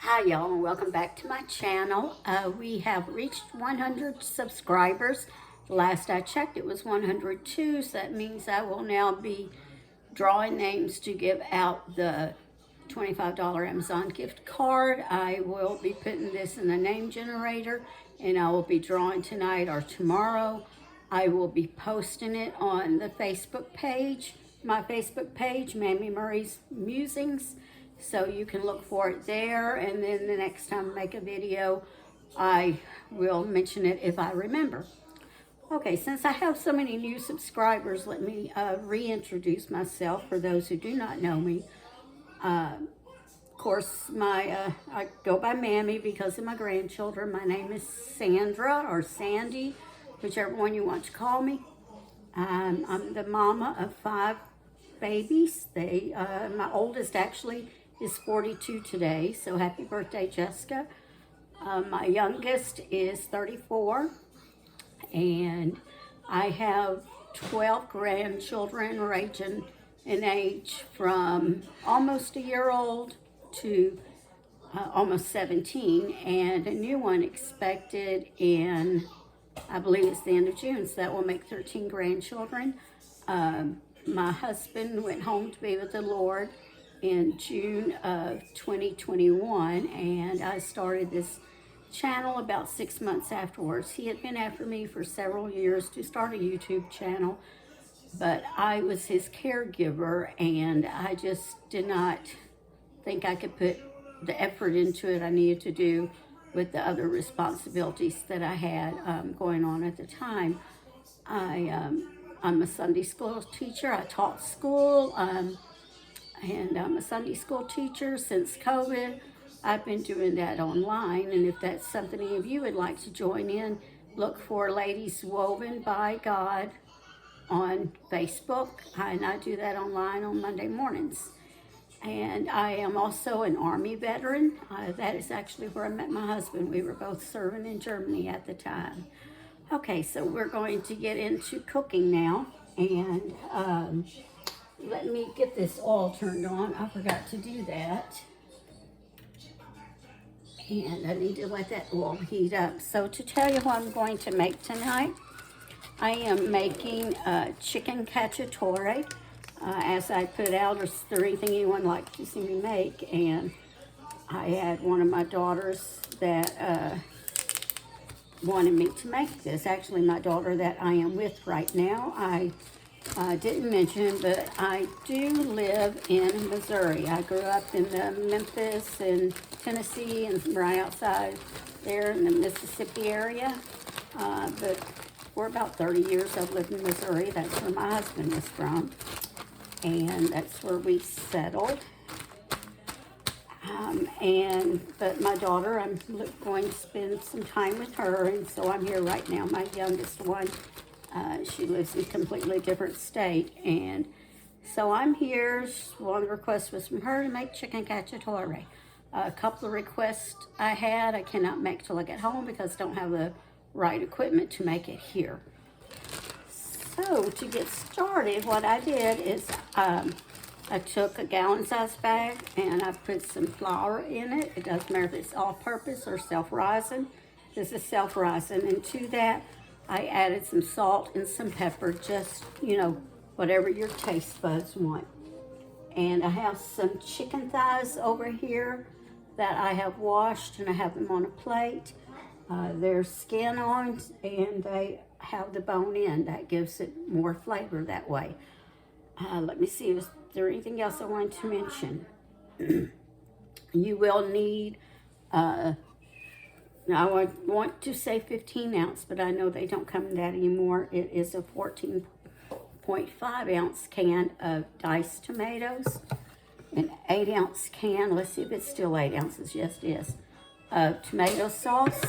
Hi y'all, and welcome back to my channel. We have reached 100 subscribers. Last I checked it was 102, so that means I will now be drawing names to give out the $25 Amazon gift card. I will be putting this in the name generator, and I will be drawing tonight or tomorrow. I will be posting it on the Facebook page, my Facebook page, Mammy Murray's Musings. So you can look for it there, and then the next time I make a video, I will mention it if I remember. Okay, since I have so many new subscribers, let me reintroduce myself for those who do not know me. Of course, I go by Mammy because of my grandchildren. My name is Sandra or Sandy, whichever one you want to call me. I'm the mama of 5 babies. My oldest actually is 42 today, so happy birthday, Jessica. My youngest is 34, and I have 12 grandchildren ranging in age from almost a year old to almost 17, and a new one expected in, I believe it's the end of June, so that will make 13 grandchildren. My husband went home to be with the Lord in June of 2021, and I started this channel about 6 months afterwards. He had been after me for several years to start a YouTube channel, but I was his caregiver, and I just did not think I could put the effort into it I needed to do with the other responsibilities that I had going on at the time. I'm a Sunday school teacher. I taught school, and I'm a Sunday school teacher since COVID. I've been doing that online, and if that's something any of you would like to join in, look for Ladies Woven by God on Facebook, and I do that online on Monday mornings. And I am also an Army veteran. That is actually where I met my husband. We were both serving in Germany at the time. Okay, so we're going to get into cooking now, and let me get this oil turned on. I forgot to do that. And I need to let that oil heat up. So to tell you what I'm going to make tonight, I am making chicken cacciatore. As I put out, is there anything anyone like to see me make? And I had one of my daughters that wanted me to make this. Actually, my daughter that I am with right now, I didn't mention, but I do live in Missouri. I grew up in Memphis and Tennessee and right outside there in the Mississippi area. But for about 30 years I've lived in Missouri. That's where my husband is from. And that's where we settled. But my daughter, I'm going to spend some time with her, and so I'm here right now. My youngest one, she lives in a completely different state, and so I'm here. One request was from her to make chicken cacciatore. A couple of requests I had, I cannot make till I get home because I don't have the right equipment to make it here. So to get started, what I did is I took a gallon-sized bag and I put some flour in it. It doesn't matter if it's all-purpose or self-rising. This is self-rising, and to that I added some salt and some pepper, just, whatever your taste buds want. And I have some chicken thighs over here that I have washed, and I have them on a plate. There's skin on, and they have the bone in. That gives it more flavor that way. Let me see, is there anything else I wanted to mention? You will need, I want to say 15 ounce, but I know they don't come in that anymore. It is a 14.5 ounce can of diced tomatoes, an 8 ounce can, let's see if it's still 8 ounces, yes it is, of tomato sauce.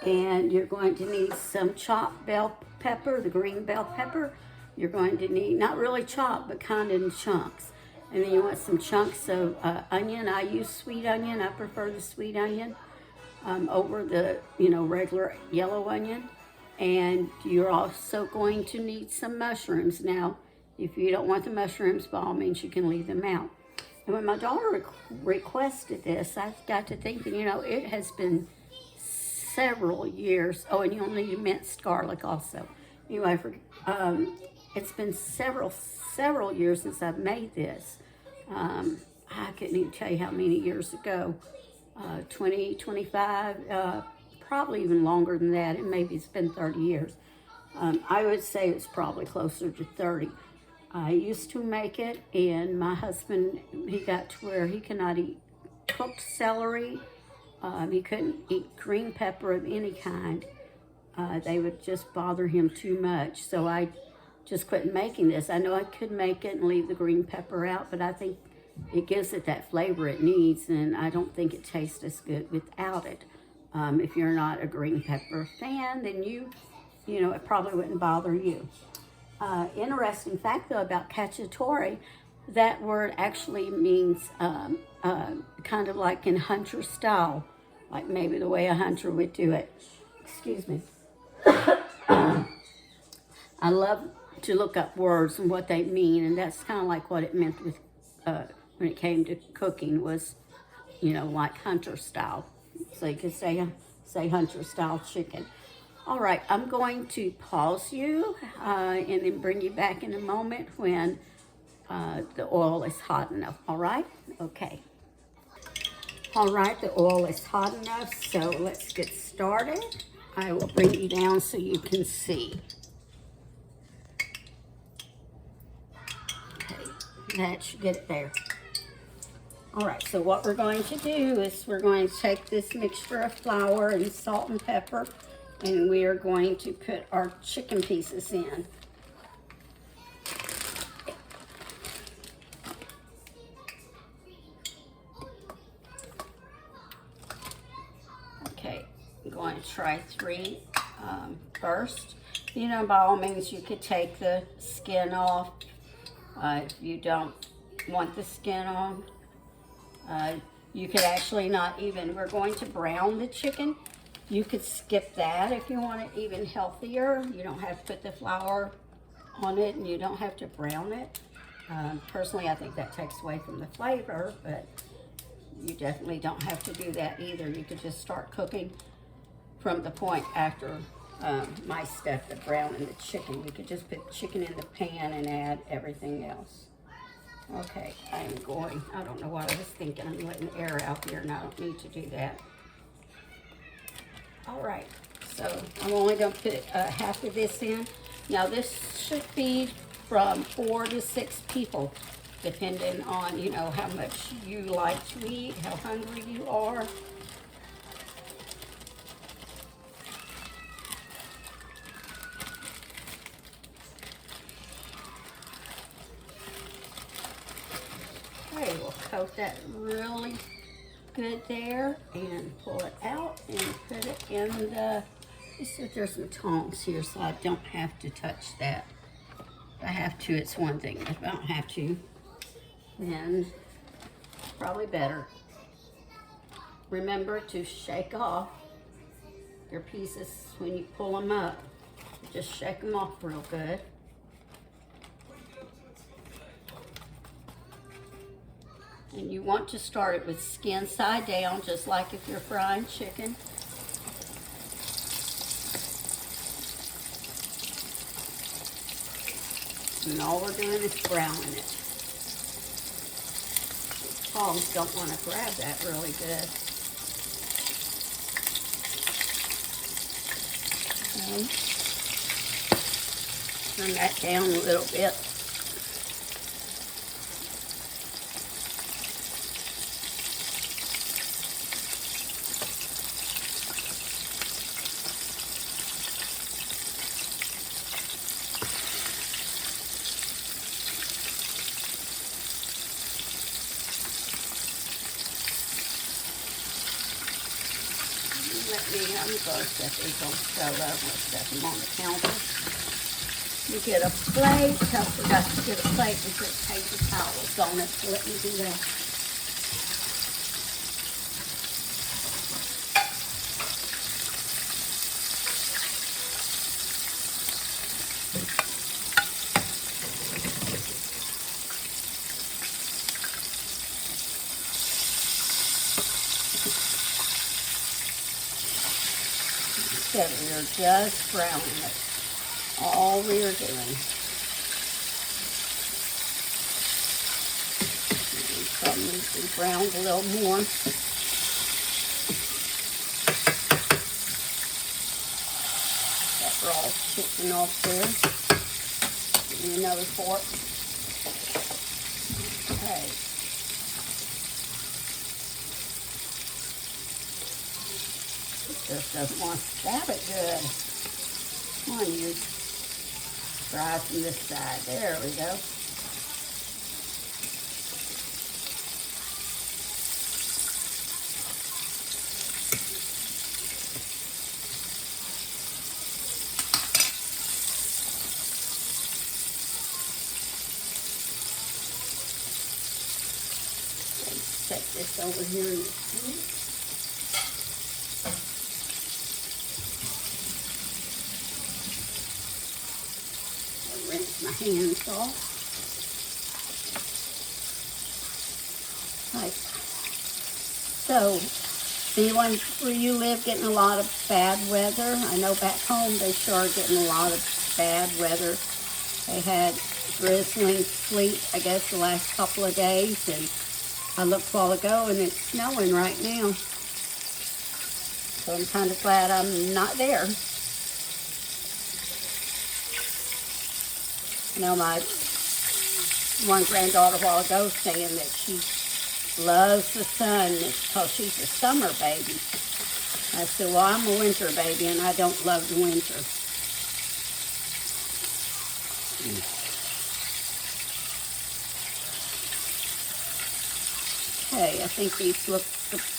And you're going to need some chopped bell pepper, the green bell pepper. You're going to need, not really chopped, but kind of in chunks. And then you want some chunks of onion. I use sweet onion. I prefer the sweet onion over the, regular yellow onion. And you're also going to need some mushrooms. Now, if you don't want the mushrooms, by all means, you can leave them out. And when my daughter requested this, I got to thinking, you know, it has been several years. Oh, and you'll need minced garlic also. Anyway, it's been several years since I've made this. I couldn't even tell you how many years ago. 20, 25, probably even longer than that. Maybe it's been 30 years. I would say it's probably closer to 30. I used to make it, and my husband, he got to where he cannot eat cooked celery. He couldn't eat green pepper of any kind. They would just bother him too much. So I just quit making this. I know I could make it and leave the green pepper out, but I think it gives it that flavor it needs, and I don't think it tastes as good without it. If you're not a green pepper fan, then you know, it probably wouldn't bother you. Interesting fact, though, about cacciatore, that word actually means kind of like in hunter style, like maybe the way a hunter would do it. Excuse me. I love to look up words and what they mean, and that's kind of like what it meant with when it came to cooking was, you know, like hunter style. So you could say hunter style chicken. All right, I'm going to pause you and then bring you back in a moment when the oil is hot enough. All right? Okay. All right, the oil is hot enough, so let's get started. I will bring you down so you can see. Okay, that should get it there. All right, so what we're going to do is we're going to take this mixture of flour and salt and pepper, and we are going to put our chicken pieces in. Okay, I'm going to try 3 first. You know, by all means, you could take the skin off if you don't want the skin on. You could actually not even, we're going to brown the chicken. You could skip that if you want it even healthier. You don't have to put the flour on it, and you don't have to brown it. Personally, I think that takes away from the flavor, but you definitely don't have to do that either. You could just start cooking from the point after my step of browning the chicken. You could just put chicken in the pan and add everything else. Okay, I don't know what I was thinking. I'm letting air out here, and I don't need to do that. All right, so I'm only going to put half of this in. Now, this should be from 4 to 6 people, depending on, you know, how much you like to eat, how hungry you are. Okay, we'll coat that really good there and pull it out and put it in the, let's see if there's some tongs here so I don't have to touch that. If I have to, it's one thing. If I don't have to, then it's probably better. Remember to shake off your pieces when you pull them up. Just shake them off real good. And you want to start it with skin side down, just like if you're frying chicken. And all we're doing is browning it. Tongs don't want to grab that really good. Okay. Turn that down a little bit. I'm going to set these on stove. I'm going to set them on the counter. You get a plate. I forgot to get a plate and put paper towels on it, so let me do that. said, we are just browning it. All we are doing. Probably needs to be browned a little more. That raw chicken off there. Give me another fork. Okay. This doesn't want to stab it good. Come on, you. Try from this side. There we go. Set this over here in the sink. Rinse my hands off. Right. So, anyone where you live getting a lot of bad weather? I know back home they sure are getting a lot of bad weather. They had drizzling sleet, I guess, the last couple of days, and I looked a while ago and it's snowing right now. So I'm kind of glad I'm not there. You know, my one granddaughter a while ago saying that she loves the sun because she's a summer baby. I said, well, I'm a winter baby and I don't love the winter. Okay, I think these look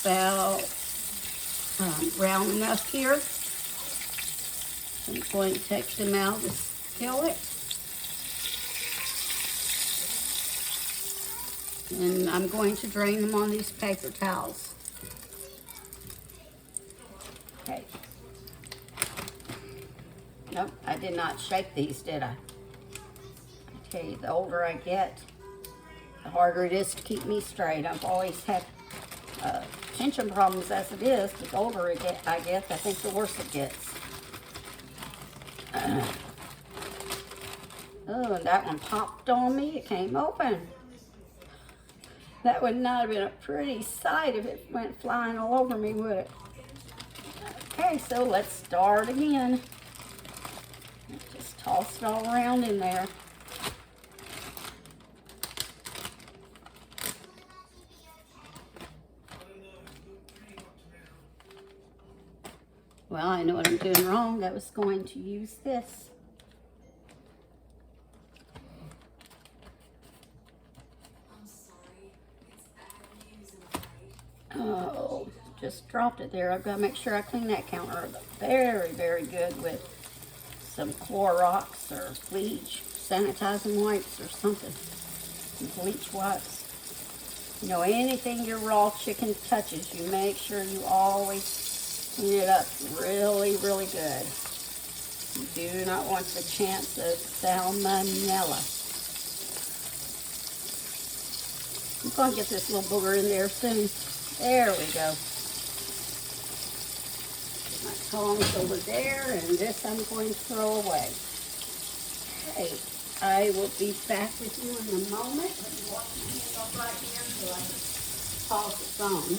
about round enough here. I'm going to take them out of the skillet. And I'm going to drain them on these paper towels. Okay. Nope, I did not shake these, did I? I tell you, the older I get, the harder it is to keep me straight. I've always had tension problems as it is. The older I get, I think the worse it gets. Oh, and that one popped on me. It came open. That would not have been a pretty sight if it went flying all over me, would it? Okay, so let's start again. Just toss it all around in there. Well, I know what I'm doing wrong. I was going to use this. Oh, just dropped it there. I've got to make sure I clean that counter very, very good with some Clorox or bleach, sanitizing wipes or something. Some bleach wipes. You know, anything your raw chicken touches, you make sure you always clean it up really, really good. You do not want the chance of salmonella. I'm going to get this little booger in there soon. There we go. My tongs over there, and this I'm going to throw away. Okay, I will be back with you in a moment. Let me wash my hands off right here so I can pause the phone.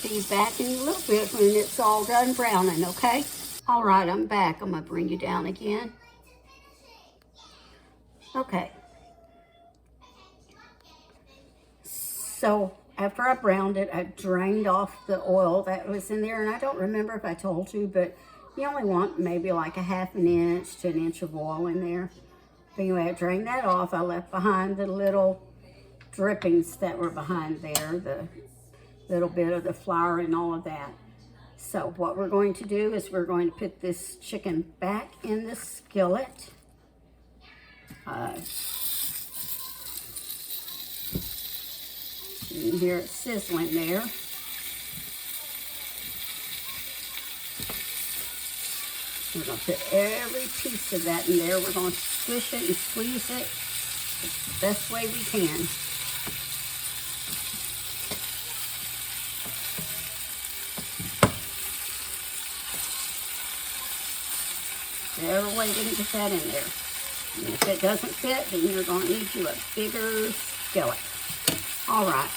Be back in a little bit when it's all done browning, okay? All right, I'm back. I'm going to bring you down again. Okay. So, after I browned it, I drained off the oil that was in there. And I don't remember if I told you, but you only want maybe like a ½ inch to 1 inch of oil in there. But anyway, I drained that off. I left behind the little drippings that were behind there, the little bit of the flour and all of that. So what we're going to do is we're going to put this chicken back in the skillet. You can hear it sizzling there. We're going to put every piece of that in there. We're going to squish it and squeeze it the best way we can. whatever way you can get that in there. And if it doesn't fit, then you're going to need you a bigger skillet. All right.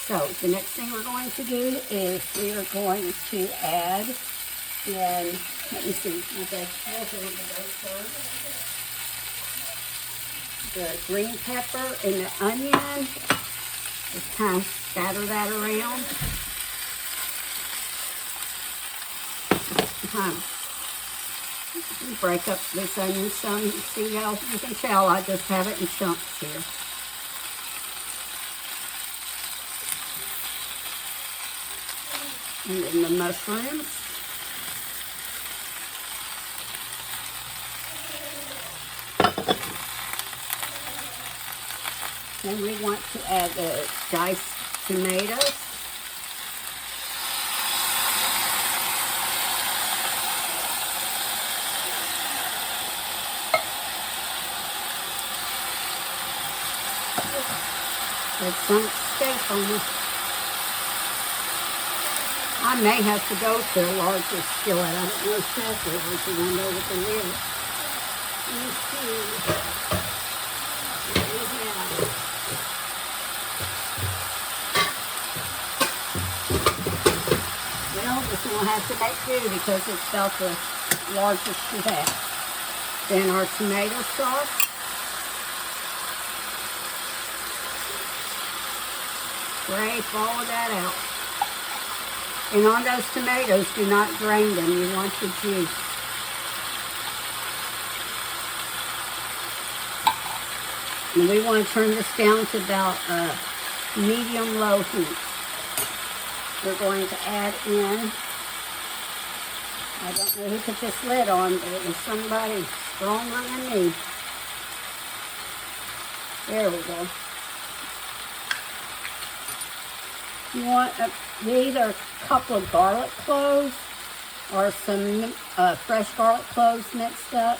So the next thing we're going to do is we are going to add in, let me see, my vegetables are going to go first. The green pepper and the onion. Just kind of scatter that around. Break up this onion some. See how you can tell I just have it in chunks here. And then the mushrooms. Then we want to add the diced tomatoes. Let some escape on me. I may have to go to a larger skillet. I don't know if that's the one over the lid. Let me see. What we have. Well, this one will have to make do because it's about the largest we have. Then our tomato sauce. Scrape all of that out. And on those tomatoes, do not drain them. You want the juice. And we want to turn this down to about medium-low heat. We're going to add in, I don't know who put this lid on, but it was somebody stronger than me. There we go. You want either a couple of garlic cloves or some fresh garlic cloves minced up,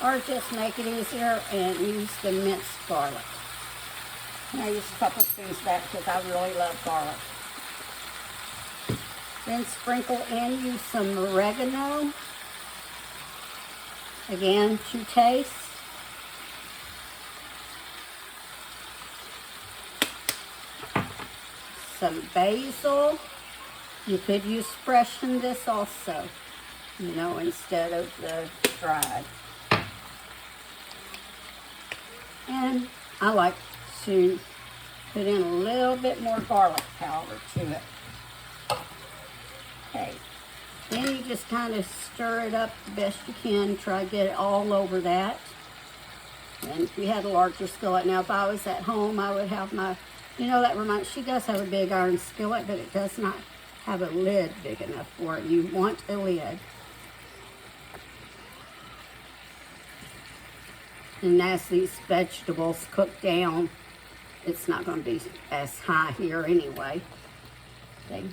or just make it easier and use the minced garlic. And I use a couple of spoons of that because I really love garlic. Then sprinkle in you some oregano, again to taste. Some basil. You could use fresh in this also, you know, instead of the dried. And I like to put in a little bit more garlic powder to it. Okay, then you just kind of stir it up the best you can. Try to get it all over that. And if you had a larger skillet, now if I was at home, I would have my, you know, that reminds, she does have a big iron skillet, but it does not have a lid big enough for it. You want a lid. And as these vegetables cook down, it's not going to be as high here anyway. Okay.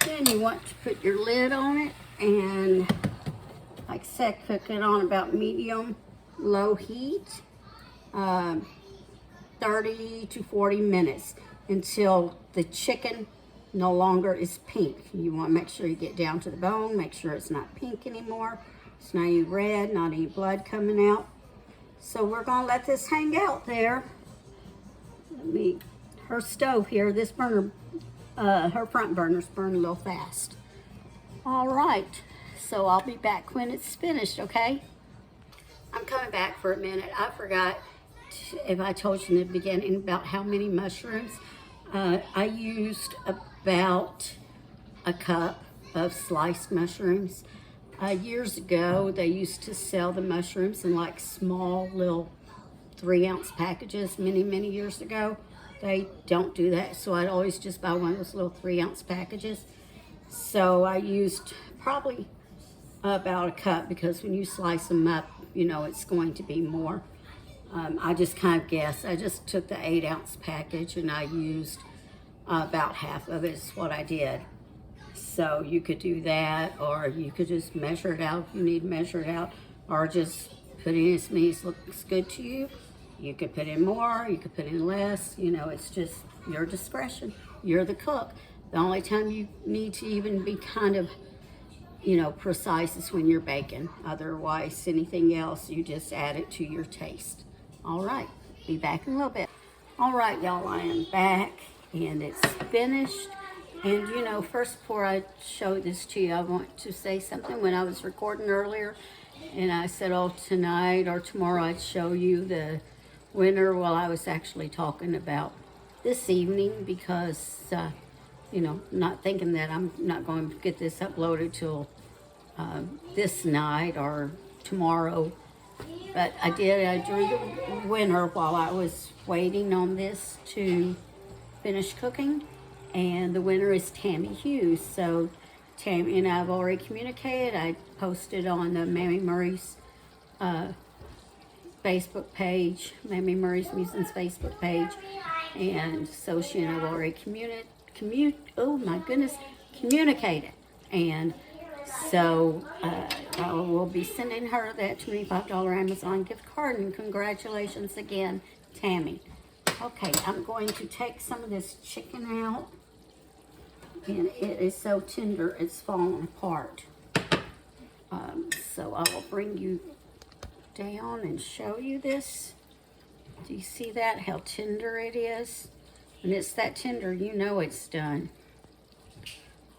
Then you want to put your lid on it and, like I said, cook it on about medium-low heat. 30 to 40 minutes until the chicken no longer is pink. You want to make sure you get down to the bone, make sure it's not pink anymore. It's not any red, not any blood coming out. So we're going to let this hang out there. Her stove here, this burner, her front burner's burning a little fast. All right, so I'll be back when it's finished, okay? I'm coming back for a minute. I forgot if I told you in the beginning about how many mushrooms. I used about a cup of sliced mushrooms. Years ago, they used to sell the mushrooms in like small little 3-ounce packages many years ago. They don't do that, so I'd always just buy one of those little 3-ounce packages. So I used probably about a cup because when you slice them up, you know, it's going to be more. I just kind of guessed. I just took the 8-ounce package and I used about half of it is what I did. So you could do that, or you could just measure it out if you need to measure it out, or just put in as many as looks good to you. You could put in more, you could put in less, you know, it's just your discretion. You're the cook. The only time you need to even be kind of you know, precise as when you're baking. Otherwise, anything else, you just add it to your taste. All right, be back in a little bit. All right, y'all, I am back, and it's finished. And, you know, first, before I show this to you, I want to say something. When I was recording earlier, and I said, oh, tonight or tomorrow I'd show you the winner. Well, I was actually talking about this evening because, you know, not thinking that I'm not going to get this uploaded till this night or tomorrow. But I did. I drew the winner while I was waiting on this to finish cooking. And the winner is Tammy Hughes. So Tammy and I have already communicated. I posted on the Mammy Murray's Facebook page, Mammy Murray's Musings Facebook page. And so she and I have already communicated. And so I will be sending her that $25 Amazon gift card. And congratulations again, Tammy. Okay, I'm going to take some of this chicken out. And it is so tender, it's falling apart. So I will bring you down and show you this. Do you see that, how tender it is? When it's that tender, you know it's done.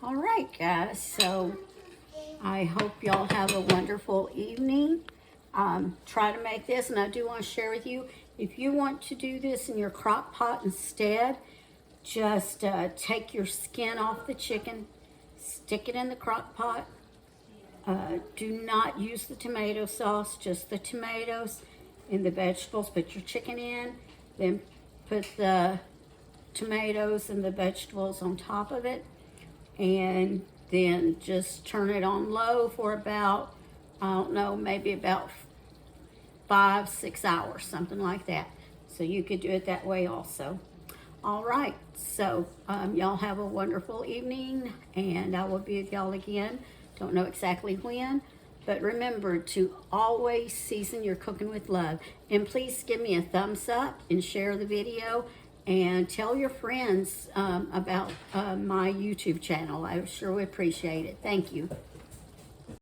All right, guys, so I hope y'all have a wonderful evening. Try to make this, and I do want to share with you, if you want to do this in your crock pot instead, just take your skin off the chicken, stick it in the crock pot. Do not use the tomato sauce, just the tomatoes and the vegetables. Put your chicken in, then put the tomatoes and the vegetables on top of it, and then just turn it on low for about, I don't know, maybe about 5-6 hours, something like that. So you could do it that way also. All right, so y'all have a wonderful evening, and I will be with y'all again. Don't know exactly when, but remember to always season your cooking with love. And please give me a thumbs up and share the video, and tell your friends about my YouTube channel. I sure would appreciate it. Thank you.